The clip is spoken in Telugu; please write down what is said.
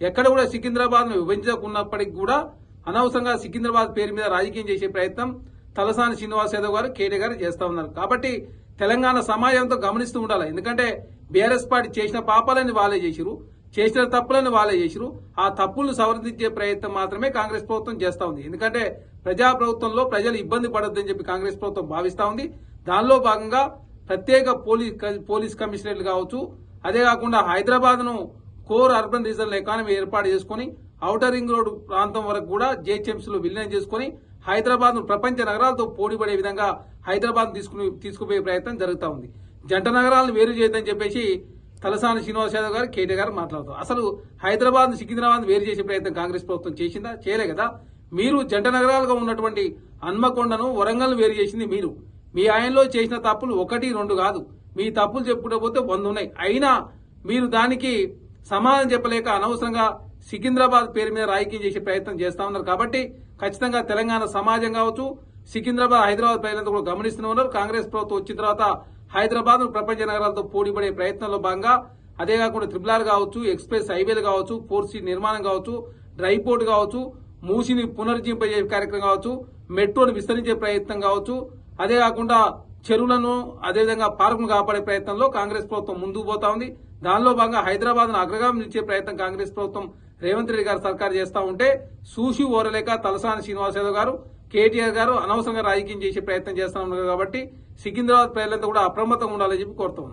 ఎక్కడ కూడా సికింద్రాబాద్ ను విభజించకున్నప్పటికీ కూడా అనవసరంగా సికింద్రాబాద్ పేరు మీద రాజకీయం చేసే ప్రయత్నం తలసాని శ్రీనివాస్ యాదవ్ గారు కేటీ గారు చేస్తా ఉన్నారు. కాబట్టి తెలంగాణ సమాజంతో గమనిస్తూ ఉండాలి. ఎందుకంటే బీఆర్ఎస్ పార్టీ చేసిన పాపాలని వాళ్ళే చేసిరు, చేసిన తప్పులను వాళ్ళే చేసిరు. ఆ తప్పులను సవరించే ప్రయత్నం మాత్రమే కాంగ్రెస్ ప్రభుత్వం చేస్తా ఉంది. ఎందుకంటే ప్రజా ప్రభుత్వంలో ప్రజలు ఇబ్బంది పడొద్దని చెప్పి కాంగ్రెస్ ప్రభుత్వం భావిస్తా ఉంది. దానిలో భాగంగా ప్రత్యేక పోలీస్ కమిషనరేట్లు కావచ్చు, అదే కాకుండా హైదరాబాద్ ను కోర్ అర్బన్ రీజనల్ ఎకానమీ ఏర్పాటు చేసుకుని ఔటర్ రింగ్ రోడ్ ప్రాంతం వరకు కూడా జిహెచ్ఎంసీ లో విలీనం చేసుకుని హైదరాబాద్ ను ప్రపంచ నగరాలతో పోటీపడే విధంగా హైదరాబాద్ తీసుకుపోయే ప్రయత్నం జరుగుతా ఉంది. జంట నగరాలను వేరు చేయొద్దని చెప్పేసి తలసాని శ్రీనివాస్ యాదవ్ గారు కేటీ గారు మాట్లాడుతారు. అసలు హైదరాబాద్ సికింద్రాబాద్ వేరు చేసే ప్రయత్నం కాంగ్రెస్ ప్రభుత్వం చేసిందా? చేయలే కదా. మీరు జంట నగరాలుగా ఉన్నటువంటి హన్మకొండను వరంగల్ వేరు చేసింది మీరు. మీ ఆయనలో చేసిన తప్పులు 1, 2 కాదు. మీ తప్పులు చెప్పుకుంటూ పోతే 100 ఉన్నాయి. అయినా మీరు దానికి సమాధానం చెప్పలేక అనవసరంగా సికింద్రాబాద్ పేరు మీద రాజకీయం చేసే ప్రయత్నం చేస్తా ఉన్నారు. కాబట్టి ఖచ్చితంగా తెలంగాణ సమాజం కావచ్చు, సికింద్రాబాద్ హైదరాబాద్ ప్రజలంతా కూడా గమనిస్తూనే ఉన్నారు. కాంగ్రెస్ ప్రభుత్వం వచ్చిన తర్వాత హైదరాబాద్ ప్రపంచ నగరాలతో పోటీపడే ప్రయత్నంలో భాగంగా అదే కాకుండా ట్రిపుల్ కావచ్చు, ఎక్స్ప్రెస్ హైవేలు కావచ్చు, 4C నిర్మాణం కావచ్చు, డ్రై పోర్ట్ కావచ్చు, మూసిని పునరుజ్జీవింపజే కార్యక్రమం కావచ్చు, మెట్రోను విస్తరించే ప్రయత్నం కావచ్చు, అదే కాకుండా చెరువులను అదేవిధంగా పార్కును కాపాడే ప్రయత్నంలో కాంగ్రెస్ ప్రభుత్వం ముందుకు పోతా ఉంది. దానిలో భాగంగా హైదరాబాద్ ను అగ్రగామి నిలిచే ప్రయత్నం కాంగ్రెస్ ప్రభుత్వం రేవంత్ రెడ్డి గారు సర్కారు చేస్తా ఉంటే సూసి ఓరలేక తలసాని శ్రీనివాస్ యాదవ్ గారు కేటీఆర్ గారు అనవసరంగా రాజకీయం చేసే ప్రయత్నం చేస్తా ఉన్నారు. కాబట్టి సికింద్రాబాద్ ప్రజలంతా కూడా అప్రమత్తంగా ఉండాలని చెప్పి కోరుతా